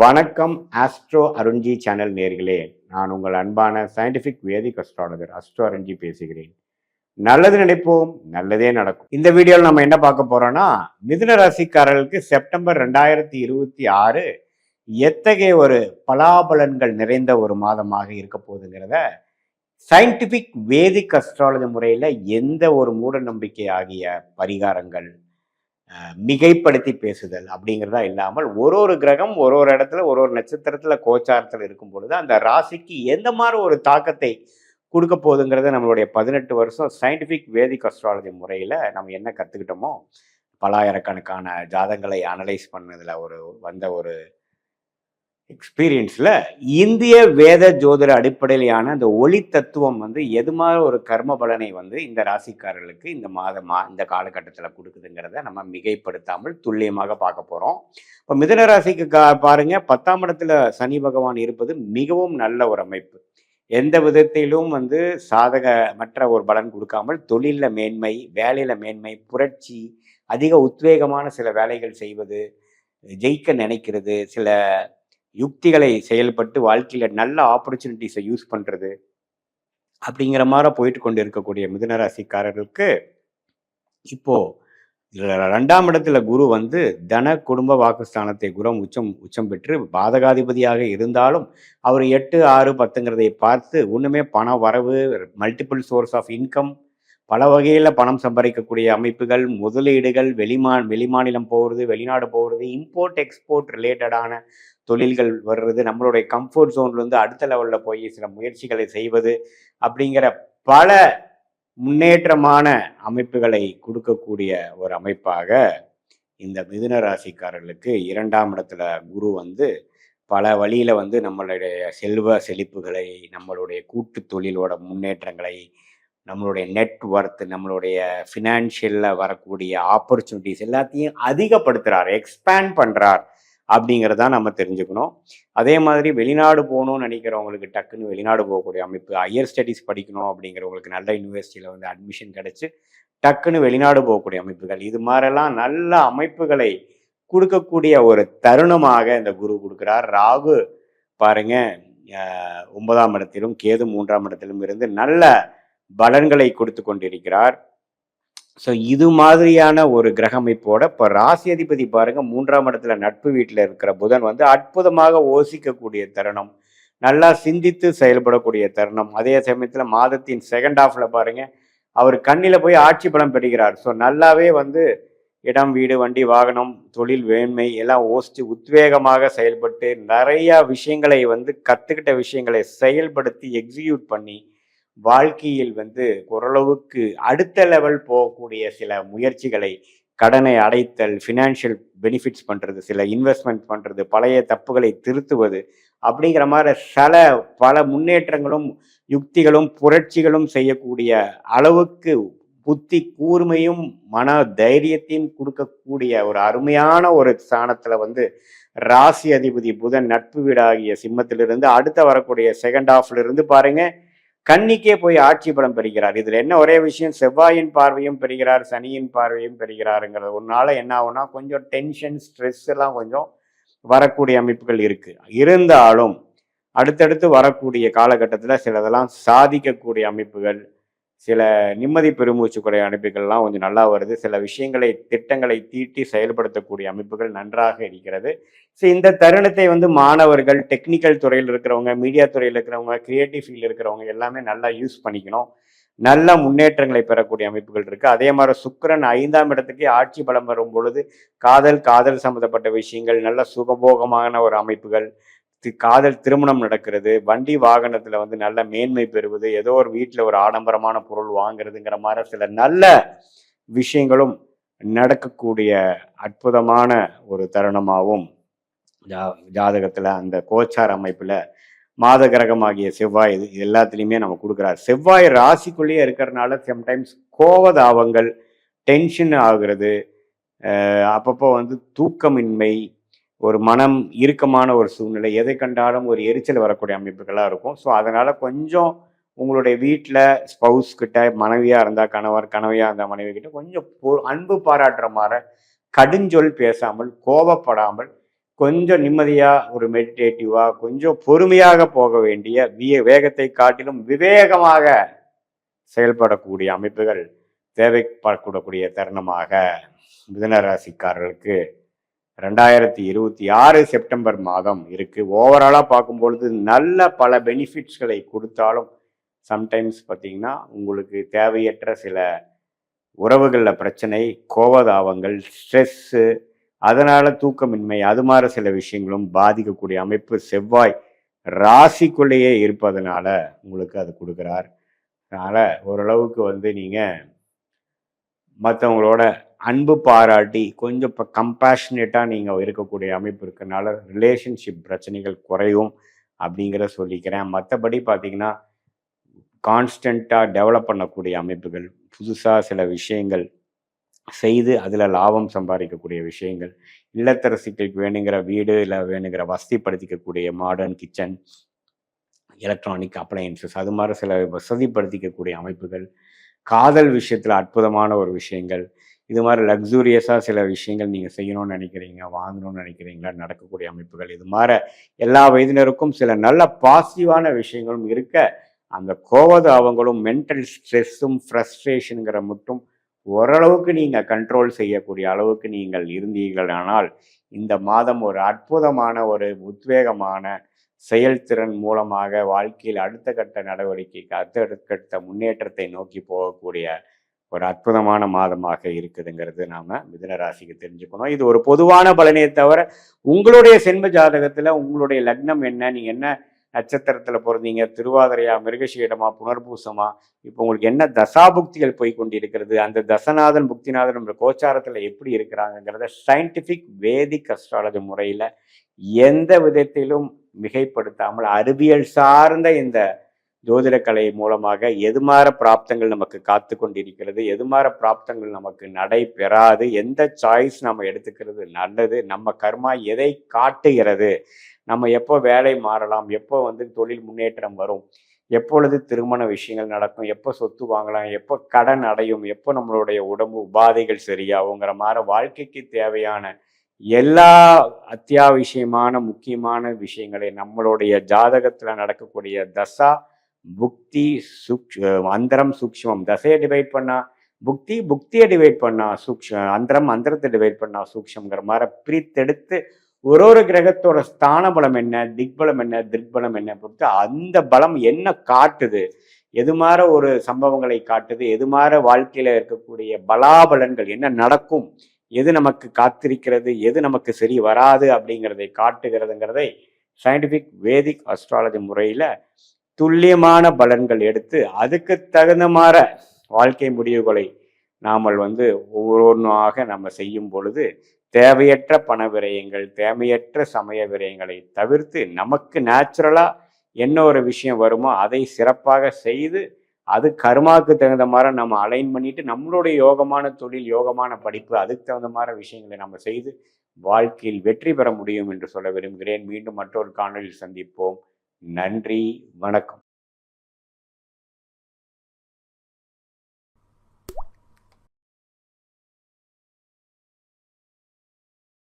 வணக்கம் astro Arunji channel நேர்களே. நான் உங்கள் அன்பான சயின்டிபிக் வேதிக் அஸ்ட்ராலஜர் அஸ்ட்ரோ அருண்ஜி பேசுகிறேன். நல்லது நினைப்போம், நல்லதே நடக்கும். இந்த வீடியோவில் நம்ம என்ன பார்க்க போறோம்னா, மிதுன ராசிக்காரர்களுக்கு செப்டம்பர் 2026 எத்தகைய ஒரு பலாபலன்கள் நிறைந்த ஒரு மாதமாக இருக்க போகுதுங்கிறத சயின்டிபிக் வேதிக் அஸ்ட்ராலஜி முறையில் எந்த ஒரு மூட நம்பிக்கை ஆகிய பரிகாரங்கள் மிகைப்படுத்தி பேசுதல் அப்படிங்கிறதா இல்லாமல் ஒரு கிரகம் ஒரு இடத்துல ஒரு நட்சத்திரத்துல கோச்சாரத்தில் இருக்கும் பொழுது அந்த ராசிக்கு எந்த மாதிரி ஒரு தாக்கத்தை கொடுக்க போகுதுங்கிறத நம்மளுடைய 18 வருஷம் சயின்டிபிக் வேதிக் அஸ்ட்ராலஜி முறையில் நம்ம என்ன கற்றுக்கிட்டோமோ பலாயிரக்கணக்கான ஜாதங்களை அனலைஸ் பண்ணதில் வந்த ஒரு எக்ஸ்பீரியன்ஸில் இந்திய வேத ஜோதிட அடிப்படையிலான அந்த ஒளி தத்துவம் எது மாதிரி ஒரு கர்ம பலனை இந்த ராசிக்காரர்களுக்கு இந்த காலகட்டத்தில் கொடுக்குதுங்கிறத நம்ம மிகைப்படுத்தாமல் துல்லியமாக பார்க்க போகிறோம். இப்போ மிதுன ராசிக்கு பாருங்க, 10ஆம் இடத்துல சனி பகவான் இருப்பது மிகவும் நல்ல ஒரு அமைப்பு. எந்த விதத்திலும் சாதகமற்ற ஒரு பலன் கொடுக்காமல் தொழிலில் மேன்மை, வேலையில் மேன்மை, புரட்சி, அதிக உத்வேகமான சில வேலைகள் செய்வது, ஜெயிக்க நினைக்கிறது, சில யுக்திகளை செயல்பட்டு வாழ்க்கையில் நல்ல ஆப்பர்ச்சுனிட்டிஸை யூஸ் பண்ணுறது அப்படிங்கிற மாதிரி போயிட்டு கொண்டு இருக்கக்கூடிய மிதுன ராசிக்காரர்களுக்கு இப்போ 2ஆம் இடத்துல குரு தன குடும்ப வாக்குஸ்தானத்தை குரு உச்சம் பெற்று பாதகாதிபதியாக இருந்தாலும் அவர் 8, 6, 10ங்கிறதை பார்த்து ஒன்றுமே பண வரவு, மல்டிபிள் சோர்ஸ் ஆஃப் இன்கம், பல வகையில் பணம் சம்பாதிக்கக்கூடிய அமைப்புகள், முதலீடுகள், வெளிமாநிலம் போகிறது, வெளிநாடு போகிறது, இம்போர்ட் எக்ஸ்போர்ட் ரிலேட்டடான தொழில்கள் வர்றது, நம்மளுடைய கம்ஃபர்ட் ஜோன்லேருந்து அடுத்த லெவலில் போய் சில முயற்சிகளை செய்வது அப்படிங்கிற பல முன்னேற்றமான அமைப்புகளை கொடுக்கக்கூடிய ஒரு அமைப்பாக இந்த மிதுன ராசிக்காரர்களுக்கு 2ஆம் இடத்துல குரு பல வழியில் நம்மளுடைய செல்வ செழிப்புகளை, நம்மளுடைய கூட்டு தொழிலோட முன்னேற்றங்களை, நம்மளுடைய நெட்ஒர்த், நம்மளுடைய ஃபினான்ஷியலில் வரக்கூடிய ஆப்பர்ச்சுனிட்டிஸ் எல்லாத்தையும் அதிகப்படுத்துகிறார், எக்ஸ்பேண்ட் பண்ணுறார் அப்படிங்கிறதா நம்ம தெரிஞ்சுக்கணும். அதே மாதிரி வெளிநாடு போகணும்னு நினைக்கிறவங்களுக்கு டக்குன்னு வெளிநாடு போகக்கூடிய அமைப்பு, ஹையர் ஸ்டடீஸ் படிக்கணும் அப்படிங்கிறவங்களுக்கு நல்ல யூனிவர்சிட்டியில் அட்மிஷன் கிடச்சி டக்குன்னு வெளிநாடு போகக்கூடிய அமைப்புகள், இது மாதிரிலாம் நல்ல அமைப்புகளை கொடுக்கக்கூடிய ஒரு தருணமாக இந்த குரு கொடுக்குறார். ராகு பாருங்க 9ஆம் இடத்திலும் கேது 3ஆம் இடத்திலும் இருந்து நல்ல பலன்களை கொடுத்து கொண்டிருக்கிறார். ஸோ இது மாதிரியான ஒரு கிரக அமைப்போட இப்போ ராசி அதிபதி பாருங்க 3ஆம் இடத்துல நட்பு வீட்டில் இருக்கிற புதன் அற்புதமாக யோசிக்கக்கூடிய தருணம், நல்லா சிந்தித்து செயல்படக்கூடிய தருணம். அதே சமயத்தில் மாதத்தின் செகண்ட் ஹாஃப்ல பாருங்க அவர் கண்ணில் போய் ஆட்சி பலம் பெறுகிறார். ஸோ நல்லாவே இடம், வீடு, வண்டி, வாகனம், தொழில், வேண்மை எல்லாம் யோசித்து உத்வேகமாக செயல்பட்டு நிறைய விஷயங்களை கற்றுக்கிட்ட விஷயங்களை செயல்படுத்தி எக்ஸிக்யூட் பண்ணி வாழ்க்கையில் ஓரளவுக்கு அடுத்த லெவல் போகக்கூடிய சில முயற்சிகளை, கடனை அடைத்தல், ஃபினான்ஷியல் பெனிஃபிட்ஸ் பண்ணுறது, சில இன்வெஸ்ட்மெண்ட் பண்ணுறது, பழைய தப்புகளை திருத்துவது அப்படிங்கிற மாதிரி பல முன்னேற்றங்களும் யுக்திகளும் புரட்சிகளும் செய்யக்கூடிய அளவுக்கு புத்தி கூர்மையும் மன தைரியத்தையும் கொடுக்கக்கூடிய ஒரு அருமையான ஒரு ஸ்தானத்தில் ராசி அதிபதி புதன் நட்பு வீடாகிய சிம்மத்திலிருந்து அடுத்த வரக்கூடிய செகண்ட் ஹாஃப்ல இருந்து பாருங்க கன்னிக்கே போய் ஆட்சி பலம் பெறுகிறார். இதுல என்ன ஒரே விஷயம், செவ்வாயின் பார்வையும் பெறுகிறார், சனியின் பார்வையும் பெறுகிறாருங்கிறது. ஒன்னால என்ன ஆகும்னா கொஞ்சம் டென்ஷன், ஸ்ட்ரெஸ் எல்லாம் கொஞ்சம் வரக்கூடிய அமைப்புகள் இருக்கு. இருந்தாலும் அடுத்தடுத்து வரக்கூடிய காலகட்டத்தில் சிலதெல்லாம் சாதிக்கக்கூடிய அமைப்புகள், சில நிம்மதி பெருமூச்சுக்குடைய அமைப்புகள்லாம் கொஞ்சம் நல்லா வருது. சில விஷயங்களை, திட்டங்களை தீட்டி செயல்படுத்தக்கூடிய அமைப்புகள் நன்றாக இருக்கிறது. ஸோ இந்த தருணத்தை மாணவர்கள், டெக்னிக்கல் துறையில் இருக்கிறவங்க, மீடியா துறையில் இருக்கிறவங்க, கிரியேட்டிவ் ஃபீல்டில் இருக்கிறவங்க எல்லாமே நல்லா யூஸ் பண்ணிக்கணும். நல்ல முன்னேற்றங்களை பெறக்கூடிய அமைப்புகள் இருக்கு. அதே மாதிரி சுக்கிரன் 5ஆம் இடத்துக்கு ஆட்சி பலம் வரும் பொழுது காதல் சம்பந்தப்பட்ட விஷயங்கள், நல்ல சுகபோகமான ஒரு அமைப்புகள், காதல் திருமணம் நடக்கிறது, வண்டி வாகனத்துல நல்ல மேன்மை பெறுவது, ஏதோ ஒரு வீட்டில் ஒரு ஆடம்பரமான பொருள் வாங்குறதுங்கிற மாதிரி சில நல்ல விஷயங்களும் நடக்கக்கூடிய அற்புதமான ஒரு தருணமாகவும் ஜாதகத்துல அந்த கோச்சார அமைப்புல மாத கிரகமாகிய செவ்வாய் இது எல்லாத்துலேயுமே நம்ம கொடுக்குறாரு. செவ்வாய் ராசிக்குள்ளேயே இருக்கிறதுனால சம்டைம்ஸ் கோபதாபங்கள், டென்ஷன் ஆகுறது, அப்பப்போ தூக்கமின்மை, ஒரு மனம் இறுக்கமான ஒரு சூழ்நிலை, எதை கண்டாலும் ஒரு எரிச்சல் வரக்கூடிய அமைப்புகளாக இருக்கும். ஸோ அதனால் கொஞ்சம் உங்களுடைய வீட்டில் ஸ்பவுஸ் கிட்ட, மனைவியாக இருந்தால் கணவர், கணவியாக இருந்தால் மனைவி கிட்ட கொஞ்சம் அன்பு பாராட்டுற மாதிரி கடுஞ்சொல் பேசாமல், கோபப்படாமல் கொஞ்சம் நிம்மதியாக ஒரு மெடிடேட்டிவாக கொஞ்சம் பொறுமையாக போக வேண்டிய வேகத்தை காட்டிலும் விவேகமாக செயல்படக்கூடிய அமைப்புகள் தேவைப்படக்கூடிய தருணமாக மிதுன ராசிக்காரர்களுக்கு 2026 செப்டம்பர் மாதம் இருக்கு. ஓவராலா பார்க்கும்பொழுது நல்ல பல பெனிஃபிட்ஸ்களை கொடுத்தாலும் சம்டைம்ஸ் பார்த்தீங்கன்னா உங்களுக்கு தேவையற்ற சில உறவுகளில் பிரச்சனை, கோபதாபங்கள், ஸ்ட்ரெஸ்ஸு, அதனால தூக்கமின்மை, அது மாதிரி சில விஷயங்களும் பாதிக்கக்கூடிய அமைப்பு செவ்வாய் ராசிக்குள்ளேயே இருப்பதனால உங்களுக்கு அது கொடுக்குறார். அதனால ஓரளவுக்கு வந்து நீங்கள் மற்றவங்களோட அன்பு பாராட்டி கொஞ்சம் இப்போ கம்பேஷனேட்டாக நீங்கள் இருக்கக்கூடிய அமைப்பு இருக்கனால ரிலேஷன்ஷிப் பிரச்சனைகள் குறையும் அப்படிங்கிற சொல்லிக்கிறேன். மற்றபடி பார்த்தீங்கன்னா கான்ஸ்டண்ட்டாக டெவலப் பண்ணக்கூடிய அமைப்புகள், புதுசாக சில விஷயங்கள் செய்து அதில் லாபம் சம்பாதிக்கக்கூடிய விஷயங்கள், இல்லத்தரசிகளுக்கு வேணுங்கிற வீடு இல்லை வேணுங்கிற வசதிப்படுத்திக்கக்கூடிய மாடர்ன் கிச்சன், எலக்ட்ரானிக் அப்ளையன்சஸ், அது மாதிரி சில வசதிப்படுத்திக்கக்கூடிய அமைப்புகள், காதல் விஷயத்தில் அற்புதமான ஒரு விஷயங்கள், இது மாதிரி லக்ஸூரியஸாக சில விஷயங்கள் நீங்கள் செய்யணும்னு நினைக்கிறீங்க, வாங்கணும்னு நினைக்கிறீங்களா, நடக்கக்கூடிய அமைப்புகள், இது மாதிரி எல்லா வயதினருக்கும் சில நல்ல பாசிட்டிவான விஷயங்களும் இருக்க, அந்த கோபதாபங்களும் மென்டல் ஸ்ட்ரெஸ்ஸும் ஃப்ரஸ்ட்ரேஷனுங்கிற மட்டும் ஓரளவுக்கு நீங்கள் கண்ட்ரோல் செய்யக்கூடிய அளவுக்கு நீங்கள் இருந்தீர்களானால் இந்த மாதம் ஒரு அற்புதமான ஒரு உத்வேகமான செயல்திறன் மூலமாக வாழ்க்கையில் அடுத்த கட்ட நடவடிக்கைக்கு அடுத்த கட்ட முன்னேற்றத்தை நோக்கி போகக்கூடிய ஒரு அற்புதமான மாதமாக இருக்குதுங்கிறது நாம மிதுன ராசிக்கு தெரிஞ்சுக்கணும். இது ஒரு பொதுவான பலனே தவிர உங்களுடைய சென்ம ஜாதகத்துல உங்களுடைய லக்னம் என்ன, நீங்க என்ன நட்சத்திரத்துல பிறந்தீங்க, திருவாதிரையா, மிருகசீடமா, புனர்பூசமா, இப்போ உங்களுக்கு என்ன தசாபுக்திகள் போய் கொண்டிருக்கிறது, அந்த தசநாதன் புக்திநாதன் நம்ம கோச்சாரத்துல எப்படி இருக்கிறாங்கிறத சயின்டிபிக் வேதிக் அஸ்ட்ராலஜி முறையில எந்த விதத்திலும் மிகைப்படுத்தாமல் அறிவியல் சார்ந்த இந்த ஜோதிடக்கலை மூலமாக எதுமாற பிராப்தங்கள் நமக்கு காத்து கொண்டிருக்கிறது, எதுமாற பிராப்தங்கள் நமக்கு நடைபெறாது, எந்த சாய்ஸ் நம்ம எடுத்துக்கிறது நல்லது, நம்ம கர்மா எதை காட்டுகிறது, நம்ம எப்போ வேலை மாறலாம், எப்போ வந்து தொழில் முன்னேற்றம் வரும், எப்பொழுது திருமண விஷயங்கள் நடக்கும், எப்போ சொத்து வாங்கலாம், எப்போ கடன் அடையும், எப்போ நம்மளுடைய உடம்பு உபாதைகள் சரியாகுங்கிற மாதிரி வாழ்க்கைக்கு தேவையான எல்லா அத்தியாவசியமான முக்கியமான விஷயங்களை நம்மளுடைய ஜாதகத்தில் நடக்கக்கூடிய தசா புக்தி அந்தரம் சூக்ஷ்மம், தசையை டிவைட் பண்ணா புக்தி, புக்தியை டிவைட் பண்ணா அந்தரம், அந்தரத்தை டிவைட் பண்ணா சூக்ஷ்மங்கிற மாதிரி பிரித்தெடுத்து ஒரு கிரகத்தோட ஸ்தான பலம் என்ன, திக்பலம் என்ன, திருக்பலம் என்ன பொறுத்து அந்த பலம் என்ன காட்டுது, எது மாதிரி ஒரு சம்பவங்களை காட்டுது, எது மாதிரி வாழ்க்கையில இருக்கக்கூடிய பலாபலன்கள் என்ன நடக்கும், எது நமக்கு காத்திருக்கிறது, எது நமக்கு சரி வராது அப்படிங்கிறதை காட்டுகிறதுங்கிறதை சயின்டிபிக் வேதிக் அஸ்ட்ராலஜி முறையில துல்லியமான பலன்கள் எடுத்து அதுக்கு தகுந்த மாதிரி வாழ்க்கை முடிவுகளை நாமல் வந்து ஒவ்வொன்றாக நம்ம செய்யும் பொழுது தேவையற்ற பண விரயங்கள், தேவையற்ற சமய விரயங்களை தவிர்த்து நமக்கு நேச்சுரலா என்ன ஒரு விஷயம் வருமோ அதை சிறப்பாக செய்து அது கர்மாவுக்கு தகுந்த மாதிரி நம்ம அலைன் பண்ணிட்டு நம்மளுடைய யோகமான தொழில், யோகமான படிப்பு, அதுக்கு தகுந்த மாதிரி விஷயங்களை நம்ம செய்து வாழ்க்கையில் வெற்றி பெற முடியும் என்று சொல்ல விரும்புகிறேன். மீண்டும் மற்றொரு காணொலியில் சந்திப்போம். நன்றி, வணக்கம்.